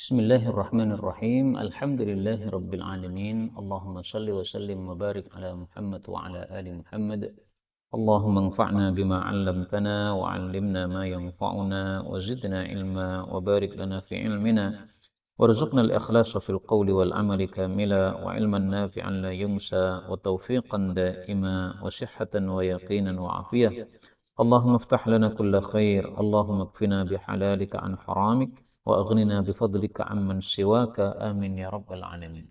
Bismillahirrahmanirrahim. Alhamdulillahi rabbil alamin. Allahumma salli wa sallim wa barik ala Muhammad wa ala ali Muhammad. Allahumma anfa'na bima 'allamtana wa 'allimna ma yanfa'una wa zidna ilma wa barik lana fi ilmina warzuqna al-ikhlasa fil qawli wal 'amali kamila wa ilman nafi'an la yunsa wa tawfiqan da'ima wa sihhatan wa yaqinan wa 'afiyah. Allahumma iftah lana kulla khair. Allahumma kfina bihalalika an haramik wa aghnina bifadlika amman siwaka. Amin ya rabbal alamin.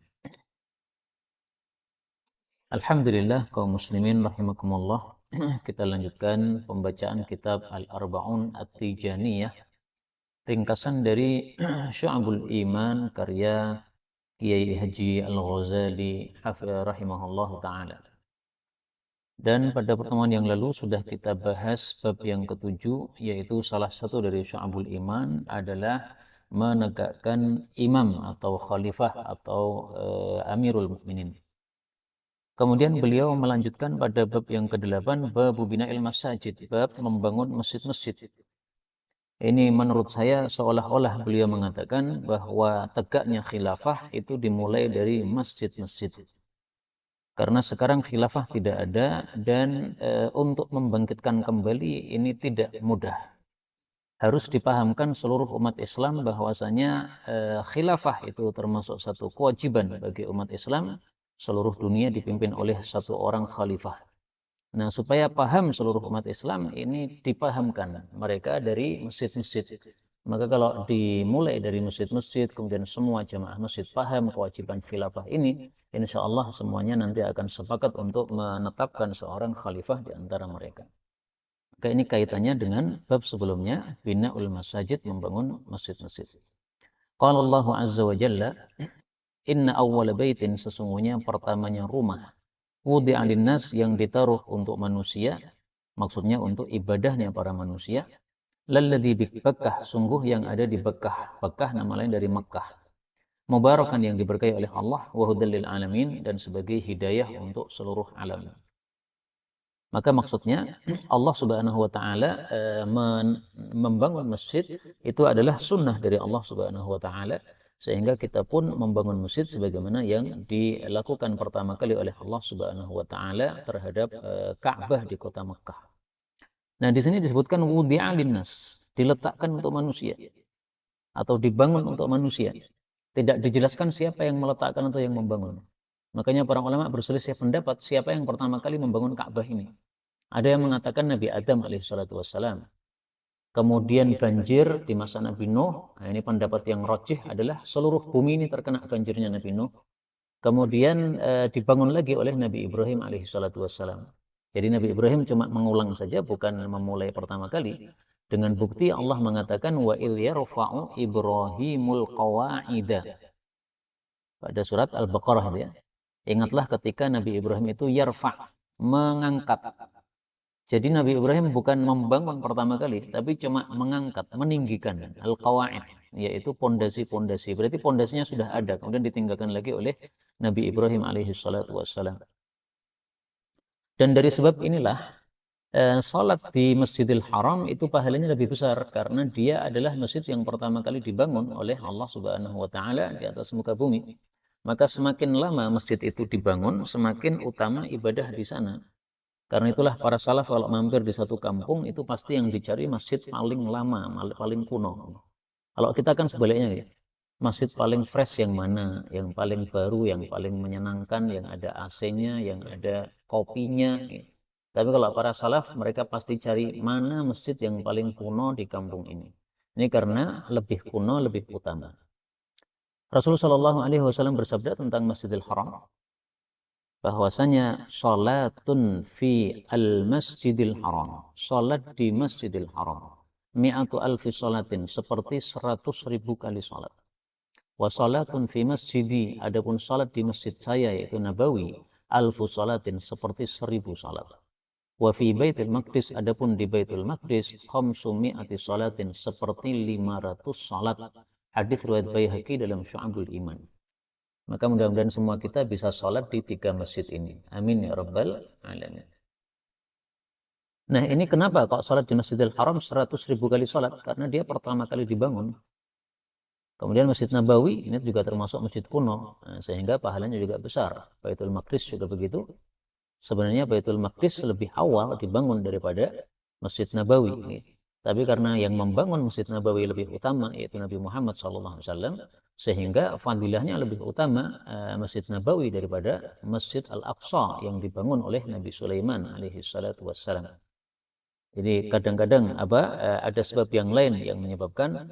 Alhamdulillah kaum muslimin rahimakumullah. Kita lanjutkan pembacaan kitab Al-Arba'un At-Tijaniyah, ringkasan dari Syu'abul Iman karya Kiai Haji Al-Ghazali rahimahullah ta'ala. Dan pada pertemuan yang lalu sudah kita bahas bab yang ketujuh, yaitu salah satu dari Syu'abul Iman adalah menegakkan imam atau khalifah atau Amirul Mukminin. Kemudian beliau melanjutkan pada bab yang ke-8, bab bina'il masajid, bab membangun masjid-masjid. Ini menurut saya seolah-olah beliau mengatakan bahwa tegaknya khilafah itu dimulai dari masjid-masjid. Karena sekarang khilafah tidak ada dan untuk membangkitkan kembali ini tidak mudah. Harus dipahamkan seluruh umat Islam bahwasanya khilafah itu termasuk satu kewajiban bagi umat Islam. Seluruh dunia dipimpin oleh satu orang khalifah. Nah, supaya paham seluruh umat Islam ini dipahamkan mereka dari masjid-masjid. Maka kalau dimulai dari masjid-masjid, kemudian semua jamaah masjid paham kewajiban khilafah ini, insya Allah semuanya nanti akan sepakat untuk menetapkan seorang khalifah di antara mereka. Maka ini kaitannya dengan bab sebelumnya, bina'ul masajid, membangun masjid-masjid. Qala Allah Azza wa Jalla, inna awwala baitin, sesungguhnya pertamanya rumah, wudi'a linnas, yang ditaruh untuk manusia, maksudnya untuk ibadahnya para manusia, lalladzi bi Bakkah, sungguh yang ada di Bakkah. Bakkah nama lain dari Makkah. Mubarakan, yang diberkahi oleh Allah, wa hudal lil alamin, dan sebagai hidayah untuk seluruh alam. Maka maksudnya Allah Subhanahu wa taala membangun masjid itu adalah sunnah dari Allah Subhanahu wa taala, sehingga kita pun membangun masjid sebagaimana yang dilakukan pertama kali oleh Allah Subhanahu wa taala terhadap Ka'bah di kota Makkah. Nah, di sini disebutkan wudi'a linnas, diletakkan untuk manusia atau dibangun untuk manusia. Tidak dijelaskan siapa yang meletakkan atau yang membangun. Makanya para ulama berselisih pendapat siapa yang pertama kali membangun Ka'bah ini. Ada yang mengatakan Nabi Adam alaihissalatu wassalam. Kemudian banjir di masa Nabi Nuh. Nah, ini pendapat yang rajih adalah seluruh bumi ini terkena banjirnya Nabi Nuh. Kemudian dibangun lagi oleh Nabi Ibrahim alaihissalatu wassalam. Jadi Nabi Ibrahim cuma mengulang saja, bukan memulai pertama kali. Dengan bukti Allah mengatakan wa il yarfa'u Ibrahimul qawa'ida. Pada surat Al-Baqarah ya. Ingatlah ketika Nabi Ibrahim itu yarfa', mengangkat. Jadi Nabi Ibrahim bukan membangun pertama kali, tapi cuma mengangkat, meninggikan al-qawa'id, yaitu pondasi-pondasi. Berarti pondasinya sudah ada, kemudian ditinggalkan lagi oleh Nabi Ibrahim alaihi salatu wassalam. Dan dari sebab inilah salat di Masjidil Haram itu pahalanya lebih besar, karena dia adalah masjid yang pertama kali dibangun oleh Allah Subhanahu wa taala di atas muka bumi. Maka semakin lama masjid itu dibangun, semakin utama ibadah di sana. Karena itulah para salaf kalau mampir di satu kampung itu pasti yang dicari masjid paling lama, paling kuno. Kalau kita kan sebaliknya ya. Masjid paling fresh yang mana, yang paling baru, yang paling menyenangkan, yang ada AC-nya, yang ada kopinya. Tapi kalau para salaf mereka pasti cari mana masjid yang paling kuno di kampung ini. Ini karena lebih kuno, lebih utama. Rasulullah Shallallahu Alaihi Wasallam bersabda tentang Masjidil Haram, bahwasanya salatun fi al-masjidil haram, salat di Masjidil Haram, mi'atu alfi salatin, seperti 100.000 kali salat. Wa salatun fi masjidi, adapun salat di masjid saya yaitu Nabawi, alfu salatin, seperti 1.000 salat. Wa fi Baitul Maqdis, adapun di Baitul Maqdis, khamsumi'ati salatin, seperti 500 salat. Hadis riwayat Baihaqi dalam Syu'abul Iman. Maka mudah-mudahan semua kita bisa sholat di 3 masjid ini. Amin ya rabbal alamin. Nah, ini kenapa kok sholat di Masjidil Haram 100.000 kali sholat? Karena dia pertama kali dibangun. Kemudian Masjid Nabawi ini juga termasuk masjid kuno, sehingga pahalanya juga besar. Baitul Maqdis juga begitu. Sebenarnya Baitul Maqdis lebih awal dibangun daripada Masjid Nabawi. Tapi karena yang membangun Masjid Nabawi lebih utama, yaitu Nabi Muhammad SAW, sehingga fadilahnya lebih utama Masjid Nabawi daripada Masjid Al-Aqsa yang dibangun oleh Nabi Sulaiman alaihi salatu wassalam. Jadi kadang-kadang ada sebab yang lain yang menyebabkan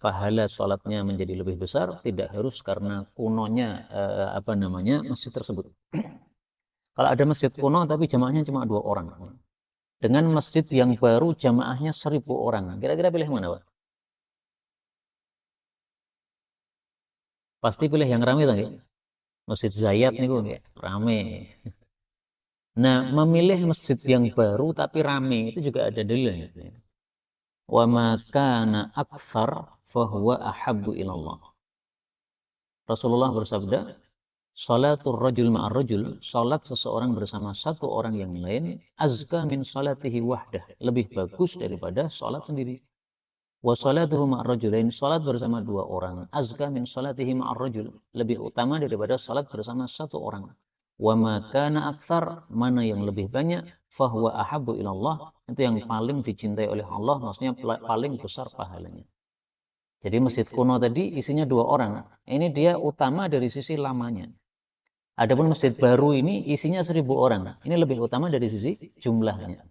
pahala sholatnya menjadi lebih besar, tidak harus karena kunonya masjid tersebut. Kalau ada masjid kuno tapi jamaahnya cuma 2 orang, dengan masjid yang baru jamaahnya 1.000 orang, kira-kira pilih mana, Pak? Pasti pilih yang ramai tadi. Masjid Zayat nih rame. Nah, memilih masjid yang baru tapi rame itu juga ada dalilnya. Wa ma kana aktsar fahuwa ahabbu ilallah. Rasulullah bersabda, salatul rajul ma'ar rajul, salat seseorang bersama satu orang yang lain, azka min salatihi wahdah, lebih bagus daripada salat sendiri. Wa salatuhu ma'ar rajulain, salat bersama 2 orang, azka min salatihi ma'ar rajul, lebih utama daripada salat bersama satu orang. Wa ma kana aktsar, mana yang lebih banyak, fahuwa ahabbu ilallah, itu yang paling dicintai oleh Allah, maksudnya paling besar pahalanya. Jadi masjid kuno tadi isinya 2 orang. Ini dia utama dari sisi lamanya. Adapun masjid baru ini isinya 1.000 orang. Ini lebih utama dari sisi jumlahnya.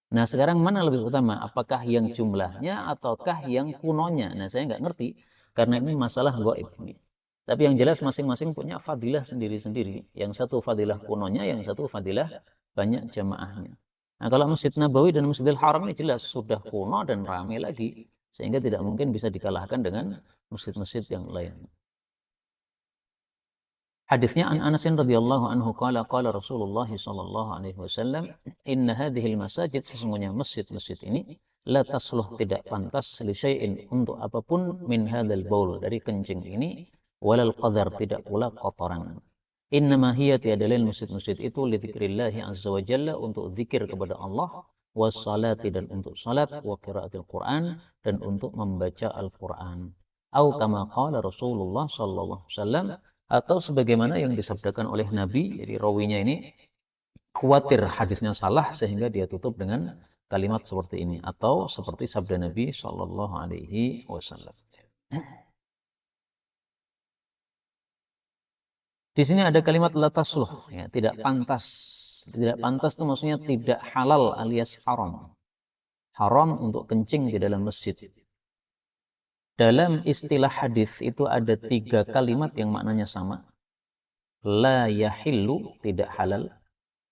Nah, sekarang mana lebih utama? Apakah yang jumlahnya ataukah yang kunonya? Nah, saya nggak ngerti karena ini masalah gaib. Tapi yang jelas masing-masing punya fadilah sendiri-sendiri. Yang satu fadilah kunonya, yang satu fadilah banyak jamaahnya. Nah, kalau Masjid Nabawi dan Masjidil Haram ini jelas sudah kuno dan ramai lagi. Sehingga tidak mungkin bisa dikalahkan dengan masjid-masjid yang lain. Hadisnya an Anas radhiyallahu anhu qala Rasulullah sallallahu alaihi wasallam, inna hadhil masajid, sesungguhnya masjid-masjid ini la tasluh, tidak pantas li syai'in, untuk apapun, min hadzal baul, dari kencing ini, walal qadar, tidak pula kotoran. Innama hiya, tiada lain masjid-masjid itu, li dzikrillahi azza wa jalla, untuk zikir kepada Allah, wassalati, dan untuk salat, wa qiraatil Quran, dan untuk membaca Al-Quran. Au kama qala Rasulullah sallallahu alaihi wasallam, atau sebagaimana yang disabdakan oleh Nabi. Jadi rawinya ini khawatir hadisnya salah sehingga dia tutup dengan kalimat seperti ini, atau seperti sabda Nabi sallallahu alaihi wasallam. Di sini ada kalimat la tasluh, ya, tidak pantas. Tidak pantas itu maksudnya tidak halal alias haram. Haram untuk kencing di dalam masjid. Dalam istilah hadis itu ada 3 kalimat yang maknanya sama. La yahillu, tidak halal.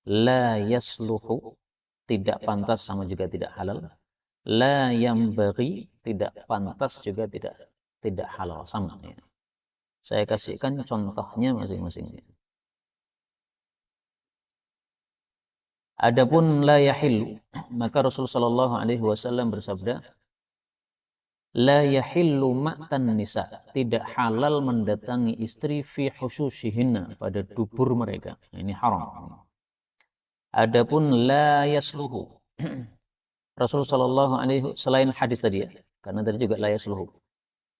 La yasluhu, tidak pantas sama juga tidak halal. La yambaghi, tidak pantas juga tidak halal, sama ya. Saya kasihkan contohnya masing-masing. Adapun la yahillu, maka Rasulullah sallallahu alaihi wasallam bersabda, la yahillu ma'tan nisa, tidak halal mendatangi istri fi husushihinna, pada dubur mereka. Ini haram. Adapun la yasluhu, Rasulullah sallallahu alaihi, selain hadis tadi ya, karena tadi juga la yasluhu.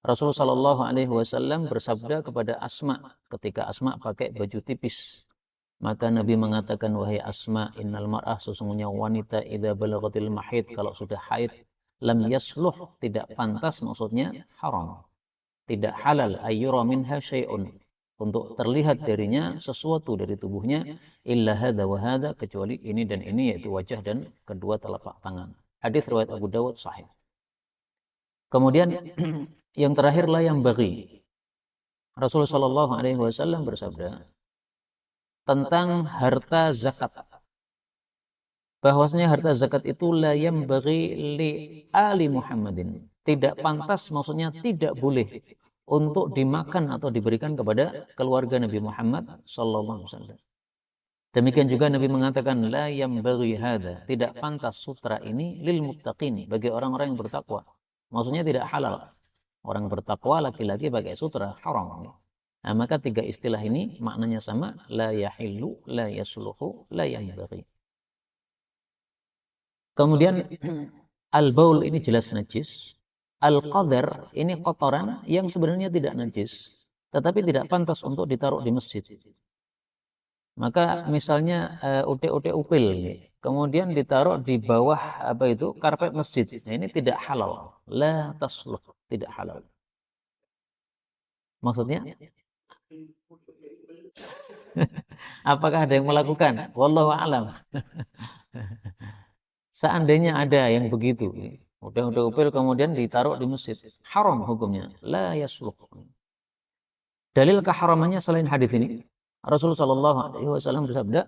Rasulullah sallallahu alaihi wasallam bersabda kepada Asma ketika Asma pakai baju tipis. Maka Nabi mengatakan, wahai Asma, innal mar'ah, sesungguhnya wanita, idza balaghatil mahid, kalau sudah haid, lam yasluh, tidak pantas, maksudnya haram, tidak halal, ayyura minha syai'un, untuk terlihat darinya sesuatu dari tubuhnya, illa hadza wa hadza, kecuali ini dan ini, yaitu wajah dan kedua telapak tangan. Hadis riwayat Abu Dawud sahih. Kemudian yang terakhir, la yang bagi. Rasulullah sallallahu alaihi wasallam bersabda tentang harta zakat, bahwasanya harta zakat itu la yang bagi li ali Muhammadin, tidak pantas, maksudnya tidak boleh untuk dimakan atau diberikan kepada keluarga Nabi Muhammad sallallahu alaihi wasallam. Demikian juga Nabi mengatakan la yang bagi hada, tidak pantas sutra ini lil muttaqin, bagi orang-orang yang bertakwa. Maksudnya tidak halal orang bertakwa laki-laki pakai sutra, haram. Nah, maka 3 istilah ini maknanya sama, la yahillu, la yasluhu, la yanbaghi. Kemudian al-baul ini jelas najis. Al-qadar ini kotoran yang sebenarnya tidak najis, tetapi tidak pantas untuk ditaruh di masjid. Maka misalnya utek-utek upil, kemudian ditaruh di bawah apa itu karpet masjid. Nah, ini tidak halal. La tasluh, tidak halal. Maksudnya, apakah ada yang melakukan? Wallahu a'lam. Seandainya ada yang begitu, utek-utek upil kemudian ditaruh di masjid, haram hukumnya. La yasluh. Dalil keharamannya selain hadis ini, Rasulullah Shallallahu Alaihi Wasallam bersabda,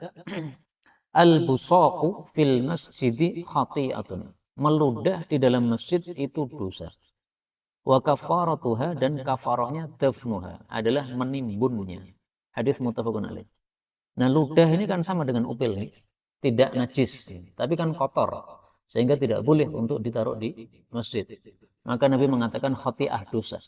al-busaqu fil masjidi khati'atun. Meludah di dalam masjid itu dosa. Wa kafaratuha, dan kafarahnya dafnuha, adalah menimbunnya. Hadis muttafaqun alaih. Nah, ludah ini kan sama dengan upil nih. Tidak najis, tapi kan kotor. Sehingga tidak boleh untuk ditaruh di masjid. Maka Nabi mengatakan khati'ah, dosa.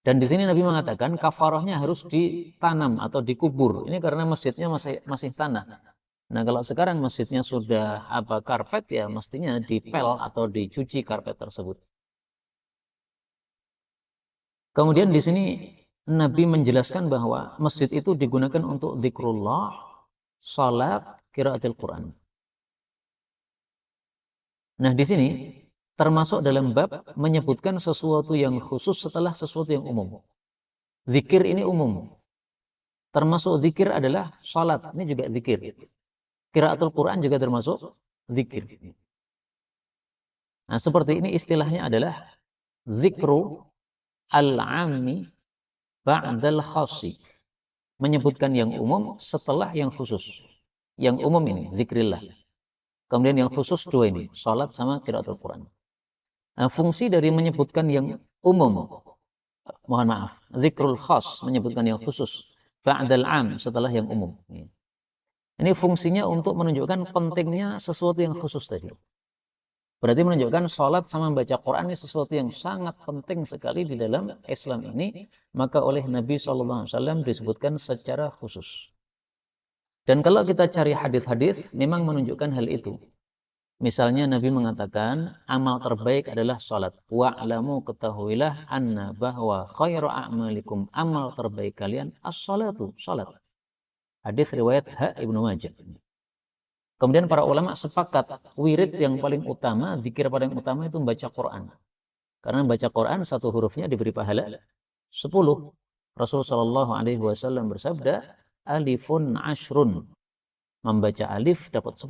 Dan di sini Nabi mengatakan kafarahnya harus ditanam atau dikubur. Ini karena masjidnya masih tanah. Nah, kalau sekarang masjidnya sudah karpet, ya mestinya dipel atau dicuci karpet tersebut. Kemudian di sini Nabi menjelaskan bahwa masjid itu digunakan untuk zikrullah, salat, qiraatul Quran. Nah, di sini termasuk dalam bab menyebutkan sesuatu yang khusus setelah sesuatu yang umum. Zikir ini umum. Termasuk zikir adalah salat, ini juga zikir. Qiraatul Quran juga termasuk zikir. Nah, seperti ini istilahnya adalah zikru al-ammi ba'dal khassi. Menyebutkan yang umum setelah yang khusus. Yang umum ini zikrillah. Kemudian yang khusus dua ini, salat sama qiraatul Quran. Nah, fungsi dari menyebutkan yang umum, mohon maaf, zikrul khas, menyebutkan yang khusus, ba'dal am, setelah yang umum. Ini fungsinya untuk menunjukkan pentingnya sesuatu yang khusus tadi. Berarti menunjukkan sholat sama membaca Quran ini sesuatu yang sangat penting sekali di dalam Islam ini. Maka oleh Nabi SAW disebutkan secara khusus. Dan kalau kita cari hadis-hadis, memang menunjukkan hal itu. Misalnya Nabi mengatakan, amal terbaik adalah sholat. Wa'lamu, ketahuilah, anna bahwa khairu a'malikum, amal terbaik kalian, as-sholatu, sholat. Hadis riwayat Ibnu Majah. Kemudian para ulama sepakat, wirid yang paling utama, zikir paling utama itu membaca Quran. Karena membaca Quran satu hurufnya diberi pahala 10. Rasulullah Shallallahu Alaihi Wasallam bersabda, alifun ashrun. Membaca alif dapat 10.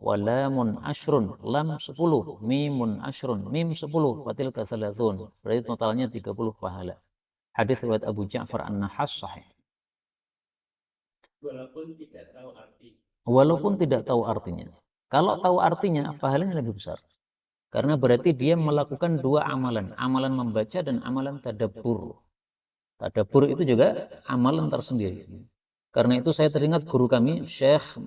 Walamun ashrun, lam 10. Mimun ashrun, mim 10. Fatilka thalathun. Berarti totalnya 30 pahala. Hadis riwayat Abu Ja'far An-Nahas sahih. Walaupun tidak tahu artinya. Kalau tahu artinya, pahalanya lebih besar. Karena berarti dia melakukan dua amalan. Amalan membaca dan amalan tadabbur. Tadabbur itu juga amalan tersendiri. Karena itu saya teringat guru kami, Syekh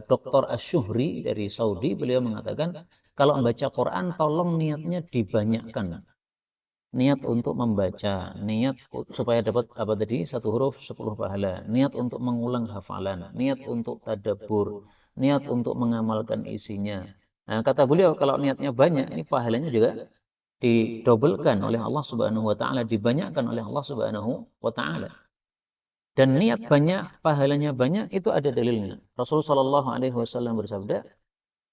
Dr. Ash-Shuhri dari Saudi. Beliau mengatakan, kalau membaca Quran, tolong niatnya dibanyakkan. Niat untuk membaca, niat supaya dapat satu huruf 10 pahala, niat untuk mengulang hafalan, niat untuk tadabbur, niat untuk mengamalkan isinya. Nah, kata beliau kalau niatnya banyak, ini pahalanya juga didobelkan oleh Allah Subhanahu wa taala, dibanyakkan oleh Allah Subhanahu wa taala. Dan niat banyak, pahalanya banyak, itu ada dalilnya. Rasulullah Shallallahu Alaihi Wasallam bersabda,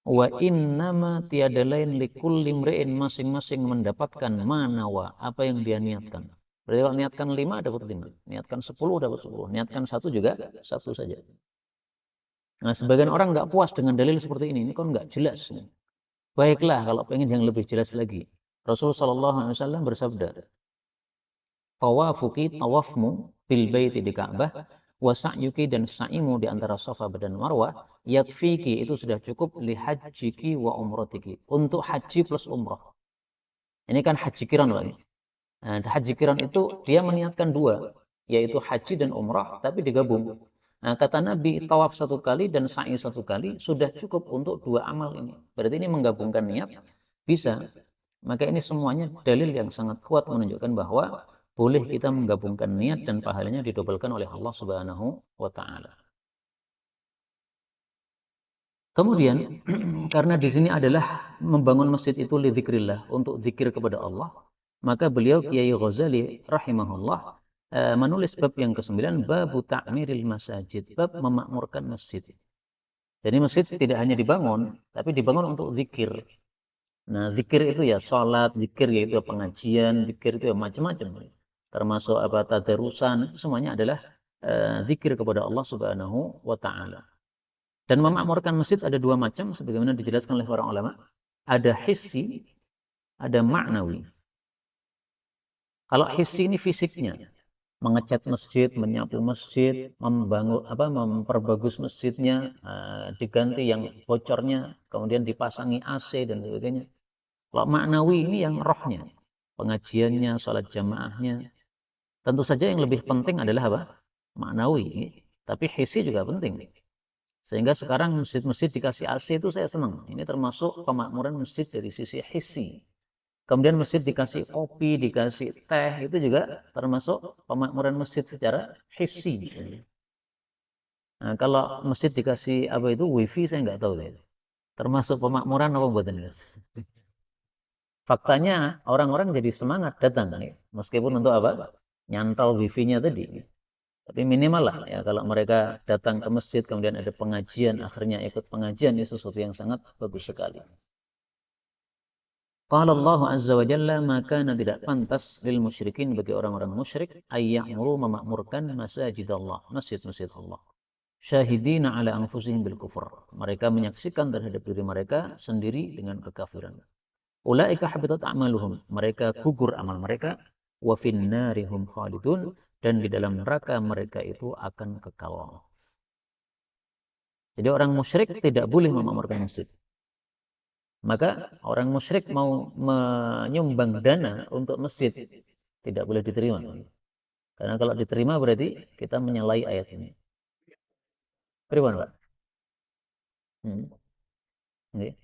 wa innama tiada lain likul limrein, masing-masing mendapatkan manawa, apa yang dia niatkan. Berarti kalau niatkan 5 dapat 5, niatkan 10 dapat 10, niatkan 1 juga 1 saja. Nah, sebagian orang nggak puas dengan dalil seperti ini kan nggak jelas. Baiklah, kalau pengen yang lebih jelas lagi, Rasulullah Shallallahu Alaihi Wasallam bersabda, tawafuki, tawafmu bil baiti di Ka'bah, wa sa'yuki, dan sa'imu di antara Safa dan Marwah, yakfiki, itu sudah cukup, li hajjiki wa umratiki, untuk haji plus umrah. Ini kan haji kiran lagi. Nah, haji kiran itu dia meniatkan dua, yaitu haji dan umrah, tapi digabung. Nah, kata Nabi, tawaf 1 kali dan sa'i 1 kali sudah cukup untuk 2 amal ini. Berarti ini menggabungkan niat bisa. Maka ini semuanya dalil yang sangat kuat menunjukkan bahwa boleh kita menggabungkan niat dan pahalanya didobelkan oleh Allah Subhanahu wa taala. Kemudian karena di sini adalah membangun masjid itu lidzikrillah, untuk zikir kepada Allah, maka beliau Kiai Ghazali rahimahullah menulis bab yang ke-9, babu ta'miril masajid, bab memakmurkan masjid. Jadi masjid tidak hanya dibangun, tapi dibangun untuk zikir. Nah, zikir itu ya sholat, zikir yaitu pengajian, zikir itu ya macam-macam. Termasuk apa tadarusan, itu semuanya adalah zikir kepada Allah Subhanahu wa taala. Dan memakmurkan masjid ada dua macam sebagaimana dijelaskan oleh para ulama. Ada hissi, ada maknawi. Kalau hissi ini fisiknya, mengecat masjid, menyapu masjid, memperbagus masjidnya, diganti yang bocornya, kemudian dipasangi AC dan sebagainya. Kalau maknawi ini yang rohnya, pengajiannya, sholat jamaahnya. Tentu saja yang lebih penting adalah apa? Maknawi. Tapi hissi juga penting. Sehingga sekarang masjid-masjid dikasih AC itu saya senang. Ini termasuk pemakmuran masjid dari sisi hissi. Kemudian masjid dikasih kopi, dikasih teh, itu juga termasuk pemakmuran masjid secara hissi. Nah, kalau masjid dikasih apa itu wifi saya nggak tahu deh. Termasuk pemakmuran apa buatan? Faktanya orang-orang jadi semangat datang, meskipun untuk apa? Nyantol wifi-nya tadi. Tapi minimal lah ya kalau mereka datang ke masjid kemudian ada pengajian, akhirnya ikut pengajian, itu sesuatu yang sangat bagus sekali. Qala Allah Azza wa Jalla, maka tidak pantas lil musyrikin, bagi orang-orang musyrik, ayya'muru, memakmurkan masajid Allah, masjid-masjid Allah. Syahidina ala anfusihim bil kufur. Mereka menyaksikan terhadap diri mereka sendiri dengan kekafiran. Ulaika habitat a'maluhum. Mereka gugur amal mereka. Wa finnarihum khalidun. Dan di dalam neraka mereka itu akan kekal. Jadi orang musyrik tidak boleh memakmurkan masjid. Maka orang musyrik mau menyumbang dana untuk masjid, tidak boleh diterima. Karena kalau diterima berarti kita menyalahi ayat ini. Bagaimana, Pak? Okay.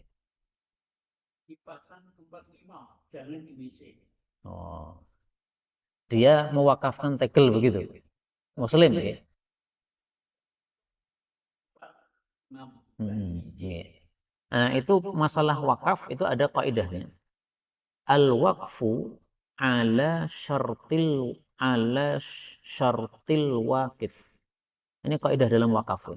Oh, dia mewakafkan tegel begitu. Muslim ya. Yeah. Nah, itu masalah wakaf itu ada kaidahnya. Al-waqfu ala syartil waqif. Ini kaidah dalam wakaf.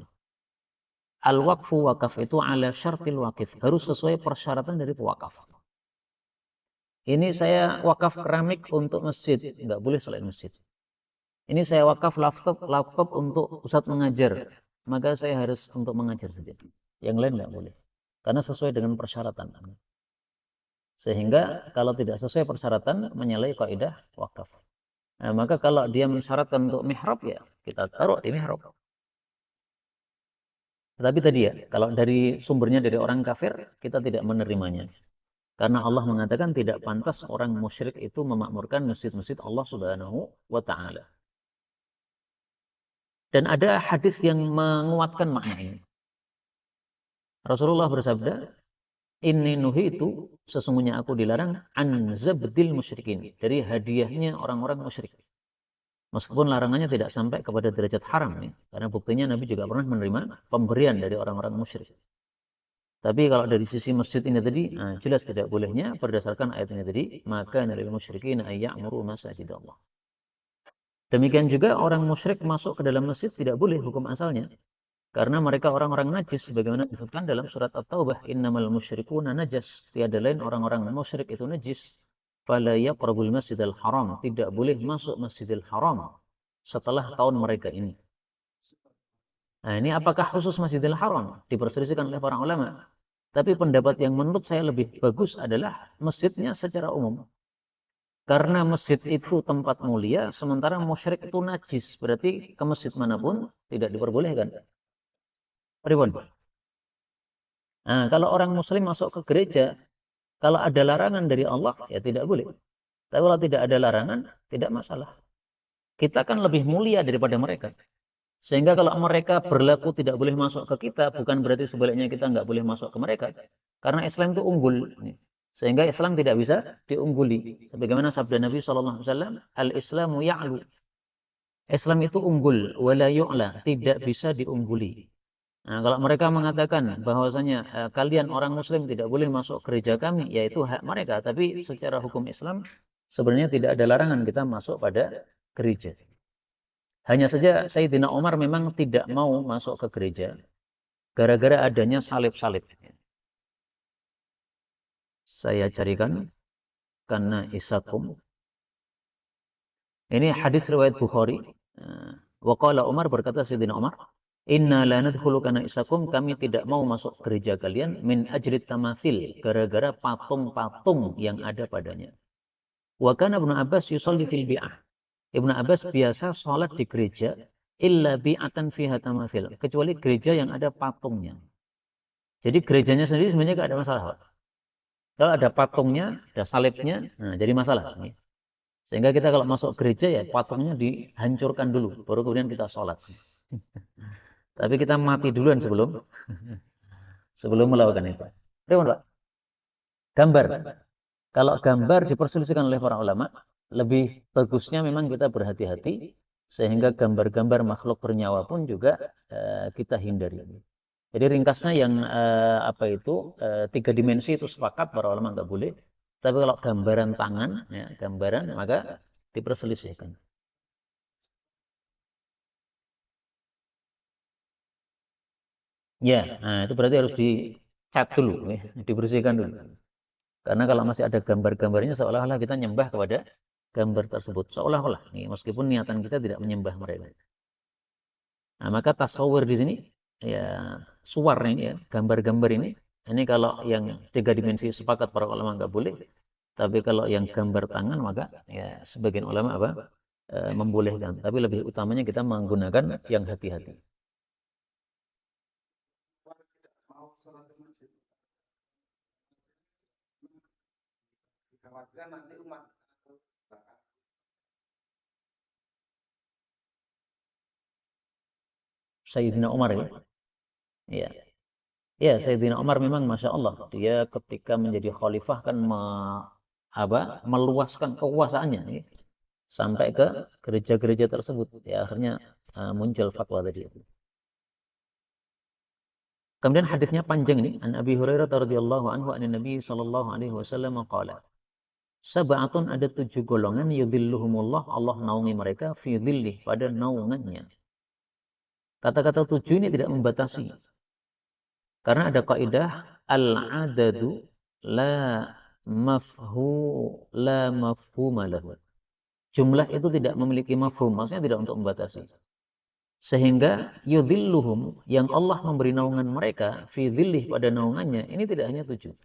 Al-waqfu, wakaf itu ala syartil waqif, harus sesuai persyaratan dari pewakaf. Ini saya wakaf keramik untuk masjid, nggak boleh selain masjid. Ini saya wakaf laptop untuk Ustadz mengajar, maka saya harus untuk mengajar saja. Yang lain nggak boleh. Karena sesuai dengan persyaratan. Sehingga kalau tidak sesuai persyaratan menyalahi kaidah wakaf. Nah, maka kalau dia mensyaratkan untuk mihrab, ya kita taruh di mihrab. Tetapi tadi ya, kalau dari sumbernya dari orang kafir, kita tidak menerimanya. Karena Allah mengatakan tidak pantas orang musyrik itu memakmurkan masjid-masjid Allah Subhanahu wa taala. Dan ada hadis yang menguatkan makna ini. Rasulullah bersabda, "Inni nuhitu, sesungguhnya aku dilarang an zabdil musyrikin, dari hadiahnya orang-orang musyrik." Meskipun larangannya tidak sampai kepada derajat haram ya, karena buktinya Nabi juga pernah menerima pemberian dari orang-orang musyrik. Tapi kalau dari sisi masjid ini tadi, jelas tidak bolehnya berdasarkan ayat ini tadi, maka lil musyrikin ayya'muru masajidallah. Demikian juga orang musyrik masuk ke dalam masjid tidak boleh hukum asalnya. Karena mereka orang-orang najis, sebagaimana disebutkan dalam surat At-Taubah, innamal musyrikuna najas. Tiada lain orang-orang musyrik itu najis. Fala yaqrabul masjidal haram, tidak boleh masuk masjidil haram setelah tahun mereka ini. Nah, ini apakah khusus Masjidil Haram? Diperselisihkan oleh para ulama. Tapi pendapat yang menurut saya lebih bagus adalah masjidnya secara umum. Karena masjid itu tempat mulia, sementara musyrik itu najis. Berarti ke masjid manapun tidak diperbolehkan. Pripun? Nah, kalau orang muslim masuk ke gereja, kalau ada larangan dari Allah, ya tidak boleh. Tapi kalau tidak ada larangan, tidak masalah. Kita kan lebih mulia daripada mereka. Sehingga kalau mereka berlaku tidak boleh masuk ke kita, bukan berarti sebaliknya kita nggak boleh masuk ke mereka. Karena Islam itu unggul. Sehingga Islam tidak bisa diungguli. Sebagaimana sabda Nabi SAW, Al-Islamu ya'lu. Islam itu unggul, wala yu'la, tidak bisa diungguli. Nah, kalau mereka mengatakan bahwasanya kalian orang muslim tidak boleh masuk gereja kami, yaitu hak mereka, tapi secara hukum Islam sebenarnya tidak ada larangan kita masuk pada gereja. Hanya saja Sayyidina Umar memang tidak mau masuk ke gereja gara-gara adanya salib-salib. Saya carikan karena isakum. Ini hadis riwayat Bukhari. Waqala Umar, berkata Sayyidina Umar, inna la nadkhulu kana isakum, kami tidak mau masuk gereja kalian min ajrit tamathil, gara-gara patung-patung yang ada padanya. Wa kana Ibnu Abbas yusalli fil bi'ah. Ibnu Abbas biasa sholat di gereja illa bi'atan fiha tamathil, kecuali gereja yang ada patungnya. Jadi gerejanya sendiri sebenarnya enggak ada masalah, Pak. Kalau ada patungnya, ada salibnya, nah jadi masalah. Sehingga kita kalau masuk gereja ya patungnya dihancurkan dulu, baru kemudian kita sholat. Tapi kita mati duluan sebelum melakukan itu. Pak? Gambar. Kalau gambar diperselisihkan oleh para ulama, lebih bagusnya memang kita berhati-hati sehingga gambar-gambar makhluk bernyawa pun juga kita hindari. Jadi ringkasnya yang tiga dimensi itu sepakat para ulama nggak boleh. Tapi kalau gambaran tangan, ya, gambaran maka diperselisihkan. Ya, nah itu berarti harus dicat dulu, ya, dibersihkan dulu. Karena kalau masih ada gambar-gambarnya seolah-olah kita nyembah kepada gambar tersebut. Seolah-olah, meskipun niatan kita tidak menyembah mereka. Nah, maka tasawur di sini, ya suar ini ya, gambar-gambar ini kalau yang tiga dimensi sepakat para ulama nggak boleh. Tapi kalau yang gambar tangan maka ya sebagian ulama membolehkan. Tapi lebih utamanya kita menggunakan yang hati-hati. Sayyidina Umar ya. Ya. Ya, Sayyidina Umar memang Masya Allah. Dia ketika menjadi khalifah kan meluaskan kekuasaannya ya, sampai ke gereja-gereja tersebut. Ya, akhirnya muncul fatwa tadi. Kemudian hadisnya panjang ini. An Abi Hurairah radhiyallahu anhu an Nabi sallallahu alaihi wasallam qala. Sab'atun, ada 7 golongan yudhilluhumullah, Allah naungi mereka fi dhillih, pada naungannya. Kata-kata 7 ini tidak membatasi. Karena ada kaidah al-adadu la mafhuma lahu. Jumlah itu tidak memiliki mafhum, maksudnya tidak untuk membatasi. Sehingga yudhilluhum, yang Allah memberi naungan mereka fi dhillih, pada naungannya, ini tidak hanya 7.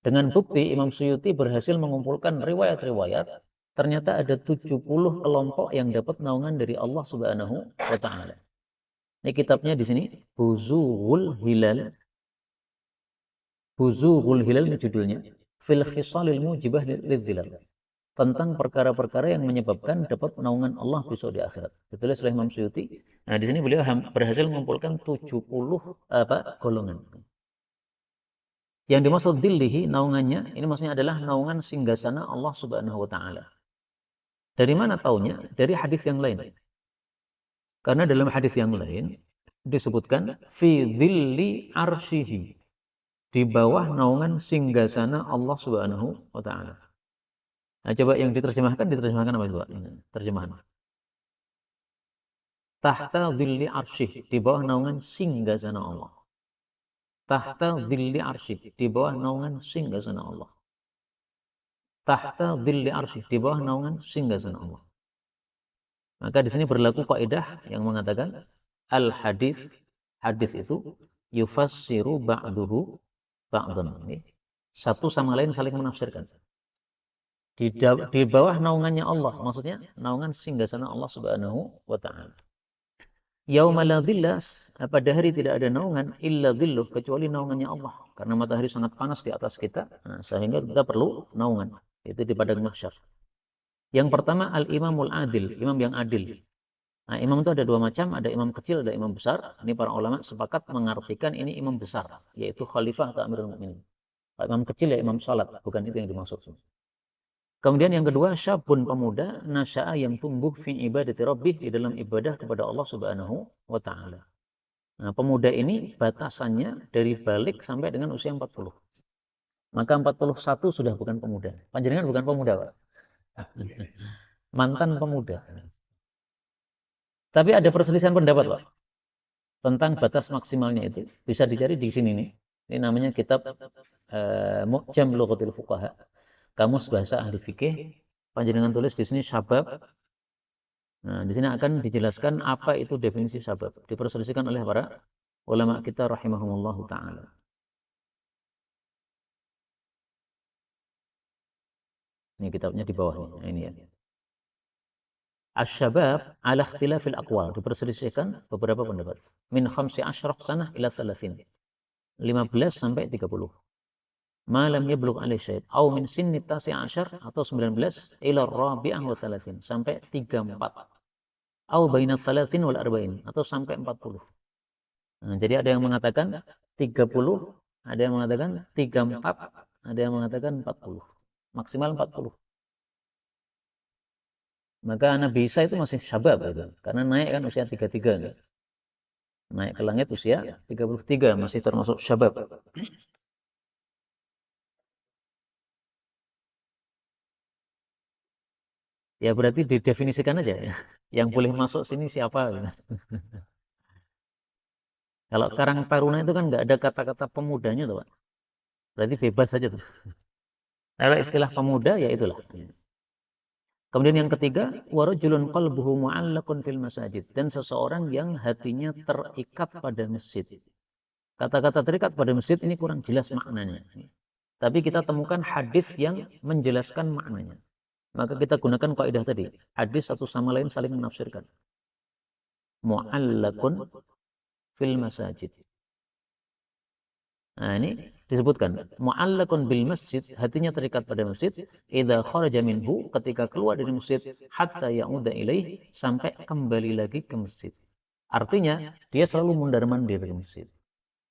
Dengan bukti Imam Suyuti berhasil mengumpulkan riwayat-riwayat, ternyata ada 70 kelompok yang dapat naungan dari Allah Subhanahu wa taala. Ini kitabnya di sini Buzughul Hilal. Buzughul Hilal ini judulnya. Fil khisalil mujibah lidzilal. Tentang perkara-perkara yang menyebabkan dapat naungan Allah besok di akhirat. Ditulis oleh Imam Suyuti. Nah, di sini beliau berhasil mengumpulkan 70 golongan. Yang dimaksud dhillihi, naungannya, ini maksudnya adalah naungan singgasana Allah Subhanahu wa taala. Dari mana taunya? Dari hadis yang lain. Karena dalam hadis yang lain disebutkan fi dhilli arsyihi, di bawah naungan singgasana Allah Subhanahu wa taala. Nah, coba yang diterjemahkan apa coba? Terjemahan. Tahta dhilli arsyihi, di bawah naungan singgasana Allah. Tahta dhilli arsyihi, di bawah naungan singgasana Allah. Tahta dhilli arsyihi, di bawah naungan singgasana Allah. Maka di sini berlaku kaidah yang mengatakan al hadis itu yufassiru ba'duhu ba'dan. Satu sama lain saling menafsirkan. Di bawah naungannya Allah, maksudnya naungan singgasana Allah Subhanahu wa taala. Yauma la dhilla, pada hari tidak ada naungan illa dhilluh, kecuali naungannya Allah. Karena matahari sangat panas di atas kita, sehingga kita perlu naungan. Itu di padang mahsyar. Yang pertama al-imamul adil, imam yang adil. Nah, imam itu ada 2 macam, ada imam kecil, ada imam besar. Ini para ulama sepakat mengartikan ini imam besar, yaitu khalifah atau amirul mukminin. Imam kecil ya imam salat, bukan itu yang dimaksud. Kemudian yang kedua, syabun, pemuda, nasya'a, yang tumbuh fi ibadati rabbih, di dalam ibadah kepada Allah Subhanahu wa taala. Nah, pemuda ini batasannya dari balik sampai dengan usia 40. Maka 41 sudah bukan pemuda. Panjenengan bukan pemuda, Pak. Mantan pemuda. Tapi ada perselisihan pendapat, Pak, tentang batas maksimalnya itu. Bisa dicari di sini nih. Ini namanya kitab Mu'jam Lughatil Fuqaha. Kamus bahasa ahli fikih. Panjenengan tulis di sini syabab. Nah, di sini akan dijelaskan apa itu definisi syabab. Diperselisihkan oleh para ulama kita rahimahumullah taala. Ini kitabnya di bawah ini ya. Asy-syabab ala ikhtilafil aqwal, diperselisihkan beberapa pendapat. Min 15 sanah ila 30. 15 sampai 30. Malam yablugh alaihi syait au min sinni tasi asyar atau 19 ila rabi'ah wa 30 sampai 34. Au baina 30 wal arba'in atau sampai 40. Nah, jadi ada yang mengatakan 30, ada yang mengatakan 34, ada yang mengatakan 40. Maksimal 40. Maka Nabi Isa itu masih syabab gitu. Karena naik kan usia 33 kan. Naik ke langit usia 33 masih termasuk syabab. Ya berarti didefinisikan aja ya. Yang boleh masuk sini siapa gitu. Kalau Karang Taruna itu kan nggak ada kata-kata pemudanya tuh, Pak. Berarti bebas saja tuh. Kalau istilah pemuda ya itulah. Kemudian yang ketiga, warajulun qalbuhu mu'allaqun fil masajid, dan seseorang yang hatinya terikat pada masjid. Kata-kata terikat pada masjid ini kurang jelas maknanya. Tapi kita temukan hadis yang menjelaskan maknanya. Maka kita gunakan kaidah tadi. Hadis satu sama lain saling menafsirkan. Mu'allaqun fil masajid. Nah, ini disebutkan mu'allaqun bil masjid, hatinya terikat pada masjid, idza kharaja minhu, ketika keluar dari masjid, hatta ya'uda ilaih, sampai kembali lagi ke masjid. Artinya dia selalu mundar-mandir ke masjid.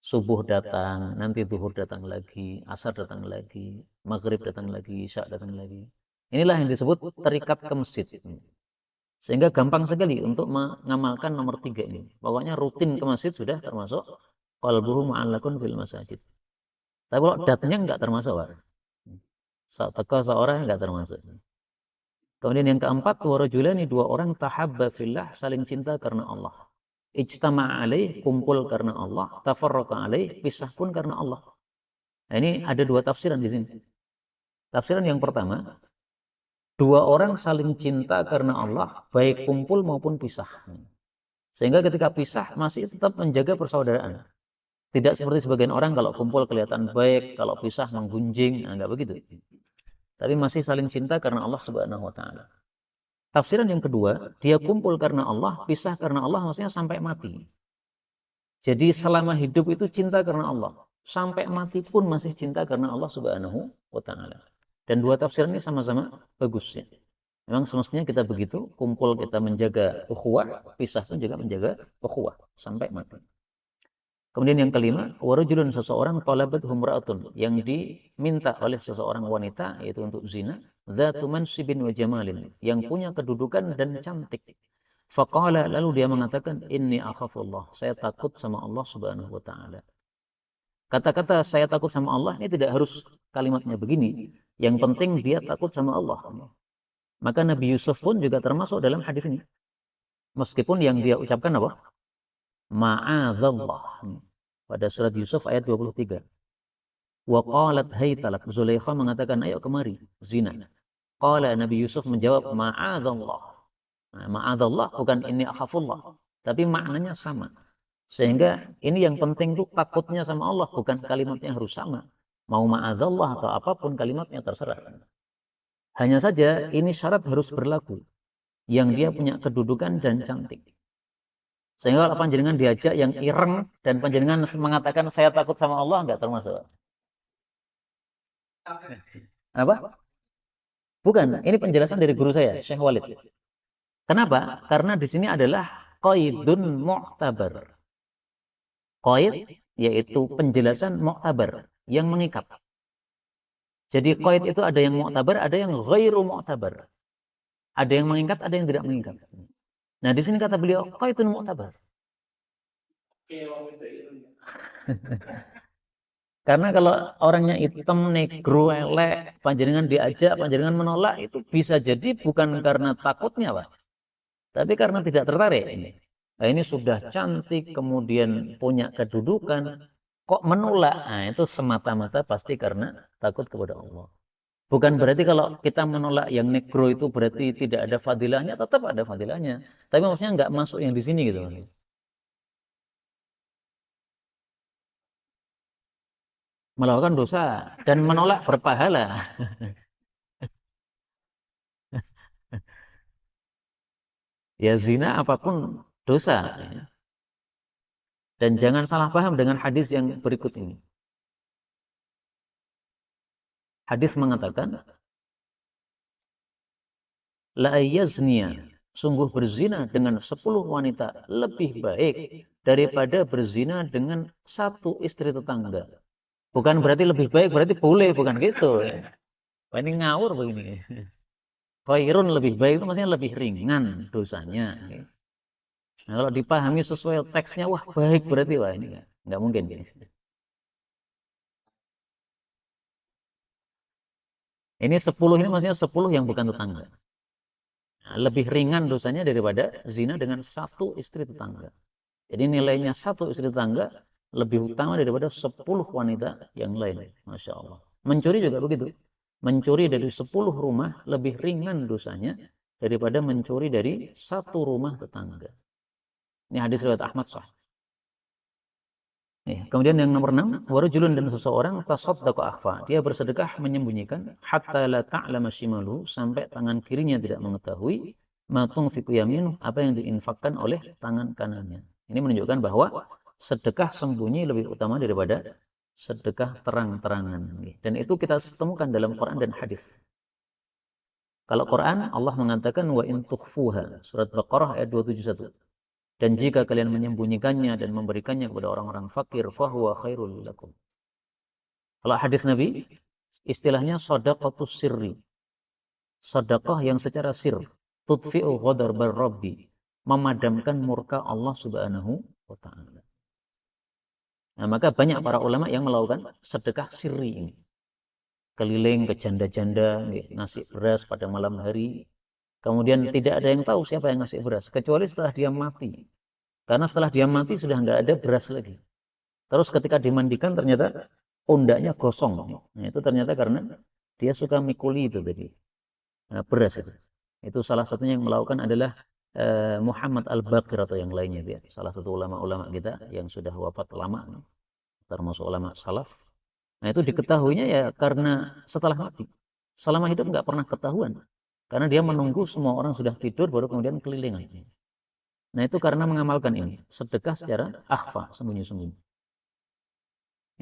Subuh datang, nanti zuhur datang lagi, asar datang lagi, maghrib datang lagi, isya datang lagi. Inilah yang disebut terikat ke masjid. Sehingga gampang sekali untuk mengamalkan nomor 3 ini. Pokoknya rutin ke masjid sudah termasuk qalbuhu mu'allaqun fil masajid. Tapi kalau datanya enggak termasuk, Pak. Saat teko seorang enggak termasuk. Kemudian yang keempat, warajulani, dua orang tahabba fillah, saling cinta karena Allah. Ijtama' alaih, kumpul karena Allah, tafarraqa alaih, pisah pun karena Allah. Nah, ini ada dua tafsiran di sini. Tafsiran yang pertama, dua orang saling cinta karena Allah, baik kumpul maupun pisah. Sehingga ketika pisah masih tetap menjaga persaudaraan. Tidak seperti sebagian orang kalau kumpul kelihatan baik, kalau pisah menggunjing, enggak begitu. Tapi masih saling cinta karena Allah Subhanahu wa taala. Tafsiran yang kedua, dia kumpul karena Allah, pisah karena Allah, maksudnya sampai mati. Jadi selama hidup itu cinta karena Allah, sampai mati pun masih cinta karena Allah Subhanahu wa taala. Dan dua tafsiran ini sama-sama bagus ya. Memang semestinya kita begitu, kumpul kita menjaga ukhuwah, pisah pun juga menjaga ukhuwah sampai mati. Kemudian yang kelima, warajulun, seseorang, talabat humra'atun, yang diminta oleh seseorang wanita, yaitu untuk zina, dzatu mansibin wa jamalin, yang punya kedudukan dan cantik. Faqala, lalu dia mengatakan, inni akhafullah, saya takut sama Allah Subhanahu wa taala. Kata-kata saya takut sama Allah ini tidak harus kalimatnya begini. Yang penting dia takut sama Allah. Maka Nabi Yusuf pun juga termasuk dalam hadis ini. Meskipun yang dia ucapkan apa? Ma'adzallah. Pada surat Yusuf ayat 23. Wa qalat haytalak. Zulaikha mengatakan, ayo kemari, zina. Qala, Nabi Yusuf menjawab, ma'adzallah. Nah, ma'adzallah bukan inni akhafullah. Tapi maknanya sama. Sehingga ini yang penting itu takutnya sama Allah, bukan kalimatnya harus sama. Mau ma'adzallah atau apapun kalimatnya terserah. Hanya saja ini syarat harus berlaku. Yang dia punya kedudukan dan cantik. Sehingga kalau panjenengan diajak yang ireng dan panjenengan mengatakan saya takut sama Allah, enggak termasuk. Apa? Bukan, ini penjelasan dari guru saya, Syekh Walid. Kenapa? Karena di sini adalah qaidun mu'tabar. Qaid yaitu penjelasan mu'tabar yang mengikat. Jadi qaid itu ada yang mu'tabar, ada yang ghairu mu'tabar. Ada yang mengikat, ada yang tidak mengikat. Nah, di sini kata beliau qaidun mu'tabar. Karena kalau orangnya hitam, negro, elek, panjenengan diajak, panjenengan menolak, itu bisa jadi bukan karena takutnya, Pak. Tapi karena tidak tertarik ini. Nah, ini sudah cantik, kemudian punya kedudukan, kok menolak? Nah, itu semata-mata pasti karena takut kepada Allah. Bukan berarti kalau kita menolak yang negro itu berarti tidak ada fadilahnya, tetap ada fadilahnya. Tapi maksudnya nggak masuk yang di sini gitu. Melakukan dosa dan menolak berpahala. Ya zina apapun dosa. Dan jangan salah paham dengan hadis yang berikut ini. Hadis mengatakan, la yazniya, sungguh berzina dengan 10 wanita lebih baik daripada berzina dengan satu istri tetangga. Bukan berarti lebih baik, berarti boleh, bukan gitu. Wah, ini ngawur begini. Khairun lebih baik itu maksudnya lebih ringan dosanya. Nah, kalau dipahami sesuai teksnya, wah baik berarti, wah ini nggak mungkin. Ini 10 ini maksudnya 10 yang bukan tetangga. Nah, lebih ringan dosanya daripada zina dengan satu istri tetangga. Jadi nilainya satu istri tetangga lebih utama daripada 10 wanita yang lain. Masya Allah. Mencuri juga begitu. Mencuri dari 10 rumah lebih ringan dosanya daripada mencuri dari satu rumah tetangga. Ini hadis riwayat Ahmad sahih. Kemudian yang nomor 6, warujulun dan seseorang tasaddaqa akhfa. Dia bersedekah menyembunyikan hatta la ta'lama shimalu, sampai tangan kirinya tidak mengetahui ma tunfiqu yaminu, apa yang diinfakkan oleh tangan kanannya. Ini menunjukkan bahwa sedekah sembunyi lebih utama daripada sedekah terang-terangan. Dan itu kita temukan dalam Quran dan hadis. Kalau Quran, Allah mengatakan wa in tukhfuha, surat Baqarah ayat 271. Dan jika kalian menyembunyikannya dan memberikannya kepada orang-orang fakir, fahuwa khairul lakum. Kalau hadis Nabi, istilahnya shadaqatus sirri. Sedekah yang secara sir, tudfi'u ghadar barrabbi, memadamkan murka Allah Subhanahu wa taala. Nah, maka banyak para ulama yang melakukan sedekah sirri ini. Keliling ke janda-janda, ngasih beras pada malam hari. Kemudian tidak ada yang tahu siapa yang ngasih beras, kecuali setelah dia mati. Karena setelah dia mati sudah nggak ada beras lagi. Terus ketika dimandikan ternyata pundaknya gosong. Nah, itu ternyata karena dia suka mikuli itu tadi. Nah, beras itu. Itu salah satunya yang melakukan adalah Muhammad Al-Baqir atau yang lainnya dia. Salah satu ulama-ulama kita yang sudah wafat lama, termasuk ulama salaf. Nah, itu diketahuinya ya karena setelah mati. Selama hidup nggak pernah ketahuan. Karena dia menunggu semua orang sudah tidur baru kemudian kelilingan. Nah, itu karena mengamalkan ini. Sedekah secara akhfa, sembunyi-sembunyi.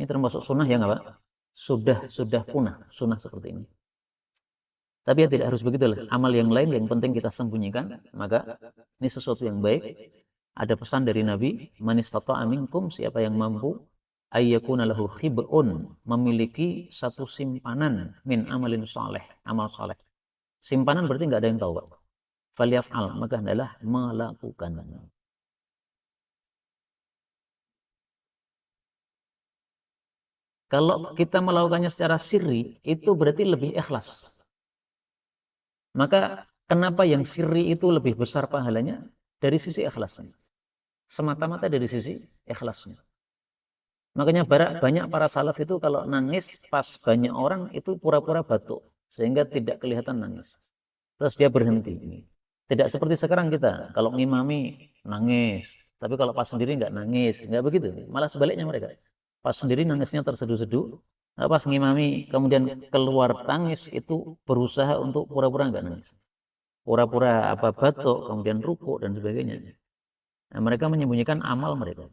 Ini termasuk sunnah yang apa? Sudah punah, sunnah seperti ini. Tapi ya tidak harus begitu lah. Amal yang lain yang penting kita sembunyikan, maka ini sesuatu yang baik. Ada pesan dari Nabi, man istata'a minkum, siapa yang mampu ayyakuna lahu khib'un, memiliki satu simpanan min amalin saleh, amal saleh. Simpanan berarti nggak ada yang tahu, Pak. Falyaf'al, maka adalah melakukan. Kalau kita melakukannya secara sirri, itu berarti lebih ikhlas. Maka kenapa yang sirri itu lebih besar pahalanya? Dari sisi ikhlasnya. Semata-mata dari sisi ikhlasnya. Makanya banyak para salaf itu kalau nangis pas banyak orang itu pura-pura batuk. Sehingga tidak kelihatan nangis. Terus dia berhenti. Tidak seperti sekarang kita. Kalau ngimami nangis. Tapi kalau pas sendiri nggak nangis. Nggak begitu. Malah sebaliknya mereka. Pas sendiri nangisnya terseduh-seduh. Pas ngimami kemudian keluar tangis itu berusaha untuk pura-pura nggak nangis. Pura-pura apa batuk, kemudian rukuk dan sebagainya. Nah, mereka menyembunyikan amal mereka.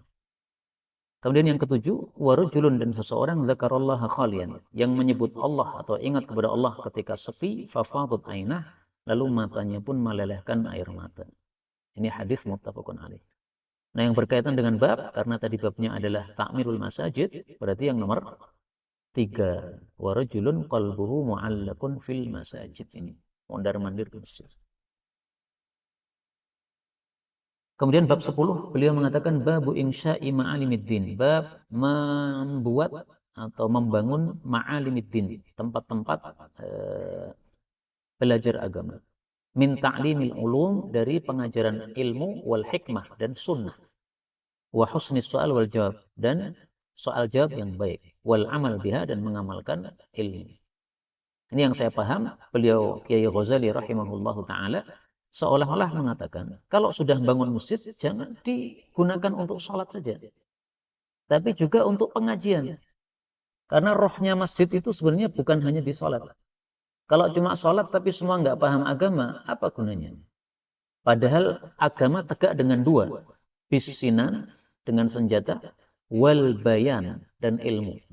Kemudian yang ketujuh, warujulun, dan seseorang dzakarallaha khalian, yang menyebut Allah atau ingat kepada Allah ketika sepi, fafadat ainah, lalu matanya pun melelehkan air mata. Ini hadis muttafaqun alaih. Nah, yang berkaitan dengan bab, karena tadi babnya adalah ta'mirul masajid, berarti yang nomor 3, warujulun qalbuhu mu'allakun fil masajid, ini mondar-mandir ke masjid. Kemudian bab 10 beliau mengatakan babu insya'i ma'alimiddin, bab membuat atau membangun ma'alimiddin, tempat-tempat belajar agama. Min ta'limil ulum, dari pengajaran ilmu wal hikmah dan sunnah. Wa husnis soal wal jawab, dan soal jawab yang baik. Wal amal biha, dan mengamalkan ilmu. Ini yang saya paham, beliau Kiai Ghazali rahimahullahu ta'ala seolah-olah mengatakan, kalau sudah bangun masjid, jangan digunakan untuk sholat saja. Tapi juga untuk pengajian. Karena rohnya masjid itu sebenarnya bukan hanya di sholat. Kalau cuma sholat tapi semua nggak paham agama, apa gunanya? Padahal agama tegak dengan dua. Bisinan, dengan senjata, wal bayan, dan ilmu.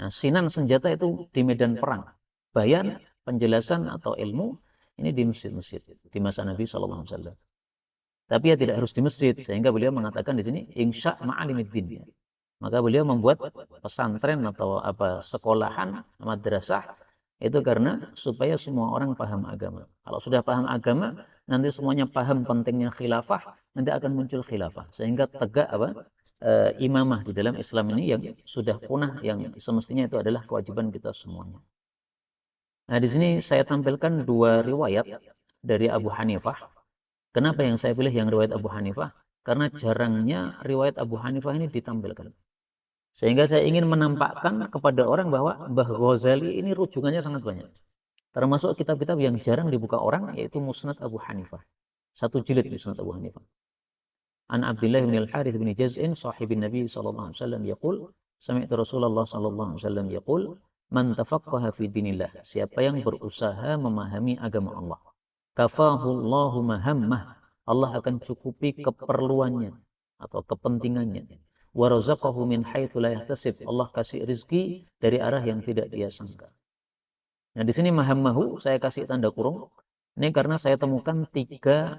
Nah, sinan senjata itu di medan perang. Bayan, penjelasan atau ilmu, ini di masjid-masjid. Di masa Nabi SAW. Tapi ya tidak harus di masjid. Sehingga beliau mengatakan di sini, insya ma'alimiddin. Maka beliau membuat pesantren atau sekolahan, madrasah, itu karena supaya semua orang paham agama. Kalau sudah paham agama, nanti semuanya paham pentingnya khilafah, nanti akan muncul khilafah. Sehingga tegak imamah di dalam Islam ini yang sudah punah, yang semestinya itu adalah kewajiban kita semuanya. Nah, di sini saya tampilkan dua riwayat dari Abu Hanifah. Kenapa yang saya pilih yang riwayat Abu Hanifah? Karena jarangnya riwayat Abu Hanifah ini ditampilkan. Sehingga saya ingin menampakkan kepada orang bahwa Mbah Ghazali ini rujukannya sangat banyak. Termasuk kitab-kitab yang jarang dibuka orang, yaitu Musnad Abu Hanifah. 1 jilid Musnad Abu Hanifah. An Abdullah bin Al-Harith bin Jaz'in, sahibin Nabi sallallahu alaihi wasallam, yaqul, sami'tu Rasulullah sallallahu alaihi wasallam yaqul, man tafaqqaha fi dinillah, siapa yang berusaha memahami agama Allah, kafahu Allahu mahammah, Allah akan cukupi keperluannya atau kepentingannya. Wa razaqahu min haitsu la yahtasib, Allah kasih rezeki dari arah yang tidak dia sangka. Nah, di sini mahammahu saya kasih tanda kurung. Ini karena saya temukan 3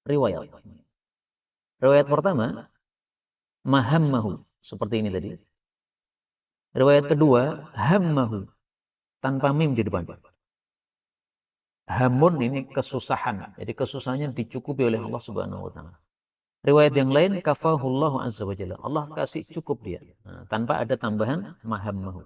riwayat. Riwayat pertama, mahammahu, seperti ini tadi. Riwayat kedua, hammahu, tanpa mim di depan. Hamun ini kesusahan. Jadi kesusahannya dicukupi oleh Allah Subhanahu wa taala. Riwayat yang lain, kafahullahu azza wa jalla, Allah kasih cukup dia. Nah, tanpa ada tambahan mahammahu.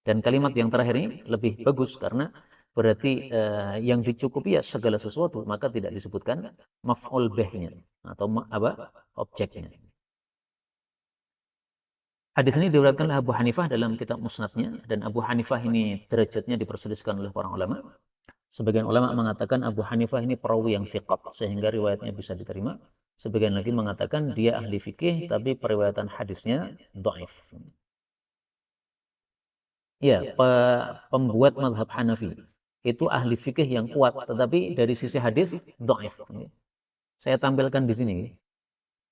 Dan kalimat yang terakhir ini lebih bagus karena berarti yang dicukupi ya segala sesuatu, maka tidak disebutkan maf'ul bihnya atau objeknya. Hadis ini diriwayatkan oleh Abu Hanifah dalam kitab Musnadnya, dan Abu Hanifah ini derajatnya diperselisihkan oleh para ulama. Sebagian ulama mengatakan Abu Hanifah ini perawi yang thiqat sehingga riwayatnya bisa diterima. Sebagian lagi mengatakan dia ahli fikih tapi periwayatan hadisnya dhaif. Ya, pembuat mazhab Hanafi itu ahli fikih yang kuat, tetapi dari sisi hadis dhaif. Saya tampilkan di sini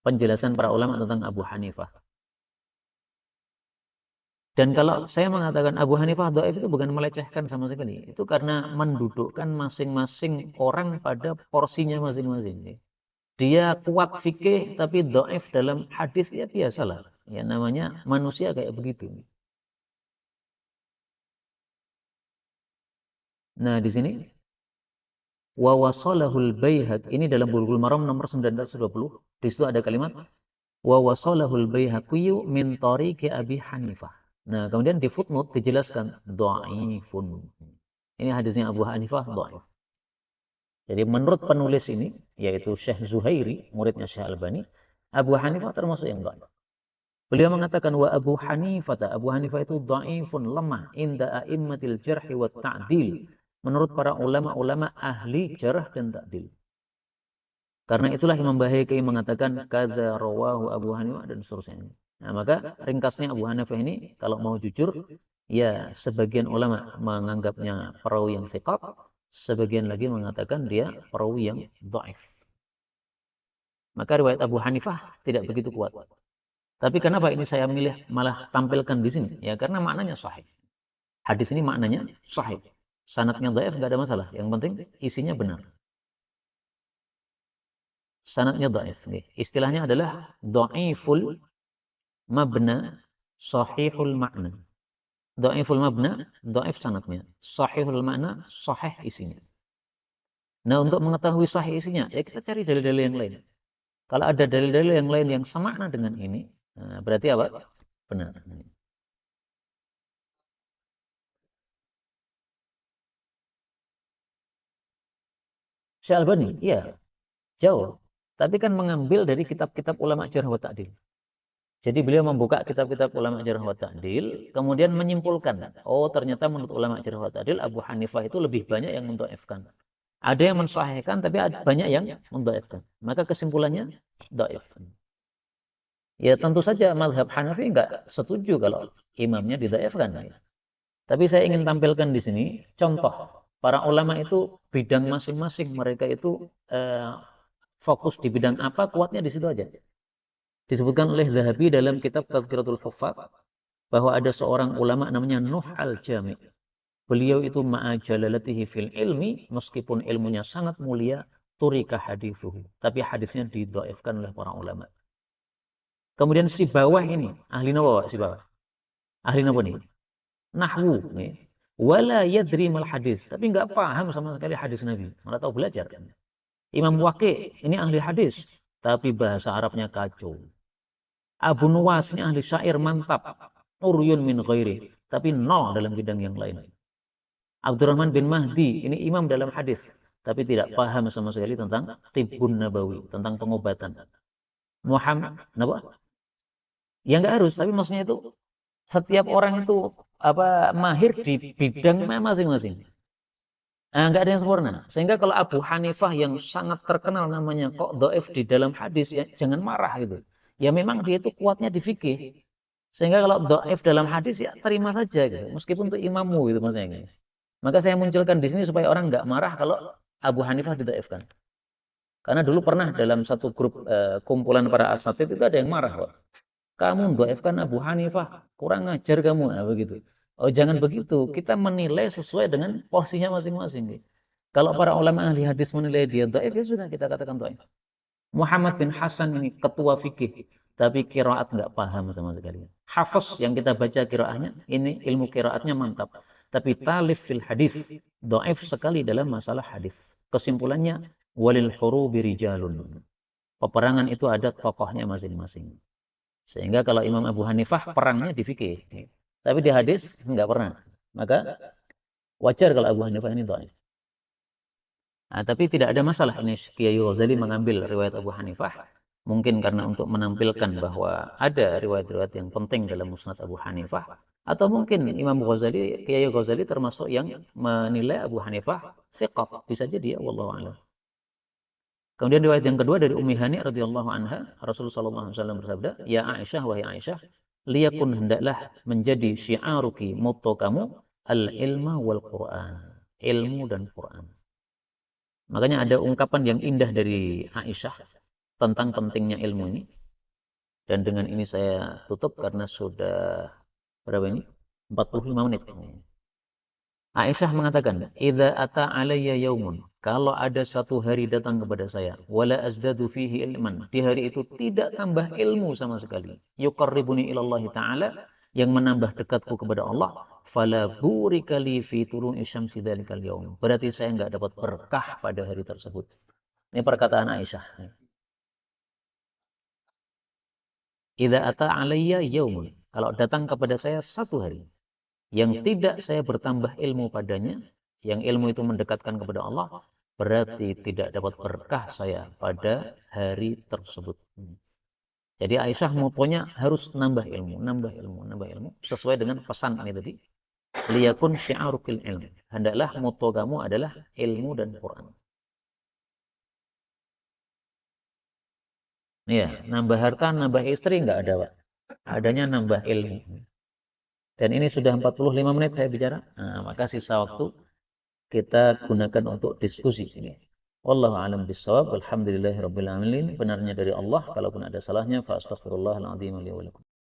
penjelasan para ulama tentang Abu Hanifah. Dan kalau saya mengatakan Abu Hanifah dhaif itu bukan melecehkan sama sekali. Itu karena mendudukkan masing-masing orang pada porsinya masing-masing. Dia kuat fikih tapi dhaif dalam hadis, ya biasalah. Ya namanya manusia kayak begitu. Nah, di sini wa wasalahul Baihaqi, ini dalam Bulughul Maram nomor 920. Di situ ada kalimat wa wasalahul Baihaqi min tariqi Abi Hanifah. Nah, kemudian di footnote dijelaskan dhaifun. Ini hadisnya Abu Hanifah dhaif. Jadi menurut penulis ini, yaitu Syekh Zuhairi, muridnya Syekh Albani, Abu Hanifah termasuk yang dhaif. Beliau mengatakan wa Abu Hanifah itu dhaifun, lemah, inda a'immatil jarhi wa ta'dil. Menurut para ulama-ulama ahli jarh dan ta'dil. Karena itulah Imam Baihaqi mengatakan kadza rawahu Abu Hanifah dan seterusnya. Nah, maka ringkasnya Abu Hanifah ini kalau mau jujur, ya sebagian ulama menganggapnya perawi yang thiqat, sebagian lagi mengatakan dia perawi yang dhaif. Maka riwayat Abu Hanifah tidak begitu kuat. Tapi kenapa ini saya milih malah tampilkan di sini? Ya karena maknanya sahih. Hadis ini maknanya sahih. Sanadnya dhaif enggak ada masalah. Yang penting isinya benar. Sanadnya dhaif. Istilahnya adalah dhaiful mabna, sahihul makna. Dhaiful mabna, dhaif sanadnya. Sahihul makna, sahih isinya. Nah, untuk mengetahui sahih isinya, ya kita cari dalil-dalil yang lain. Kalau ada dalil-dalil yang lain yang semakna dengan ini, nah, berarti apa? Benar. Syalbani, iya, jauh. Tapi kan mengambil dari kitab-kitab ulama jarh wa ta'dil. Jadi beliau membuka kitab-kitab ulama jarh wa ta'dil, kemudian menyimpulkan, oh ternyata menurut ulama jarh wa ta'dil, Abu Hanifah itu lebih banyak yang mendhaifkan. Ada yang mensahihkan, tapi ada banyak yang mendhaifkan. Maka kesimpulannya, dhaif. Ya tentu saja mazhab Hanafi enggak setuju kalau imamnya didhaifkan. Tapi saya ingin tampilkan di sini contoh para ulama itu bidang masing-masing mereka itu fokus di bidang apa, kuatnya di situ aja. Disebutkan oleh Zahabi dalam kitab Tazkiratul Huffaz bahwa ada seorang ulama namanya Nuh Al-Jami. Beliau itu ma'a jalalatihi fil ilmi, meskipun ilmunya sangat mulia, turika hadithuhu, tapi hadisnya didhaifkan oleh para ulama. Kemudian si bawah ini, ahli nawa si bawah. Ahli nawa nih? Nahwu nih. Wala yadri mal hadis, tapi enggak paham sama sekali hadis Nabi. Malah tahu belajar. Imam Waqi ini ahli hadis, tapi bahasa Arabnya kacau. Abu Nuwas ini ahli syair mantap. Uryun min ghairi, tapi nol dalam bidang yang lain. Abdurrahman bin Mahdi ini imam dalam hadis, tapi tidak paham sama sekali tentang tibbun nabawi, tentang pengobatan. Muhammad, kenapa? Ya enggak harus, tapi maksudnya itu setiap orang itu apa mahir di bidang masing-masing. Nah, enggak ada yang sempurna. Sehingga kalau Abu Hanifah yang sangat terkenal namanya kok dhaif di dalam hadis, ya jangan marah gitu. Ya memang dia itu kuatnya di fikih. Sehingga kalau dhaif dalam hadis ya terima saja gitu. Meskipun itu imammu gitu maksudnya. Maka saya munculkan di sini supaya orang enggak marah kalau Abu Hanifah didhaifkan. Karena dulu pernah dalam satu grup kumpulan para asatid itu ada yang marah, Pak. Kamu mendhaifkan Abu Hanifah, kurang ngajar kamu, nah, begitu. Oh, jangan begitu. Kita menilai sesuai dengan posisinya masing-masing. Kalau para ulama ahli hadis menilai dia dhaif, ya sudah kita katakan dhaif. Muhammad bin Hasan ini ketua fikih, tapi qiraat nggak paham sama sekali. Hafiz yang kita baca qiraatnya, ini ilmu qiraatnya mantap. Tapi talif fil hadis, dhaif sekali dalam masalah hadis. Kesimpulannya, walil hurubi rijalun. Peperangan itu ada tokohnya masing-masing. Sehingga kalau Imam Abu Hanifah perangnya di fikih, tapi di hadis nggak pernah. Maka wajar kalau Abu Hanifah ini dhaif. Nah, tapi tidak ada masalah ini Kiai Ghazali mengambil riwayat Abu Hanifah, mungkin karena untuk menampilkan bahwa ada riwayat-riwayat yang penting dalam Musnad Abu Hanifah, atau mungkin Imam Ghazali, Kiai Ghazali termasuk yang menilai Abu Hanifah thiqah, bisa jadi ya, wallahu a'lam. Kemudian riwayat yang kedua dari Ummi Hani radhiyallahu anha, Rasulullah sallallahu alaihi wasallam bersabda, "Ya Aisyah, wahai Aisyah, liyakun hendaklah menjadi syiaruki, motto kamu al-ilma wal Qur'an." Ilmu dan Quran. Makanya ada ungkapan yang indah dari Aisyah tentang pentingnya ilmu ini. Dan dengan ini saya tutup karena sudah berapa ini? 45 menit. Aisyah mengatakan, "Idza ata alayya yaumun." Kalau ada satu hari datang kepada saya, wala azdadu fihi ilman. Di hari itu tidak tambah ilmu sama sekali. Yuqarribuni ilallahi ta'ala, yang menambah dekatku kepada Allah, fala burika li fi tulu'i syamsi dzalikal yaum. Berarti saya enggak dapat berkah pada hari tersebut. Ini perkataan Aisyah. Idza ata alayya yaumun. Kalau datang kepada saya satu hari yang tidak saya bertambah ilmu padanya, yang ilmu itu mendekatkan kepada Allah, berarti tidak dapat berkah saya pada hari tersebut. Jadi Aisyah motonya harus nambah ilmu, nambah ilmu, nambah ilmu, sesuai dengan pesan ini tadi. Liyakun syi'arukil ilm. Hendaklah moto kamu adalah ilmu dan Quran. Ya, nambah harta, nambah istri enggak ada, Pak. Adanya nambah ilmu. Dan ini sudah 45 menit saya bicara. Nah, maka sisa waktu kita gunakan untuk diskusi ini. Wallahu a'lam bishawab. Alhamdulillahirabbil alamin. Benarnya dari Allah, kalaupun ada salahnya fa astaghfirullahaladzim li wa lakum.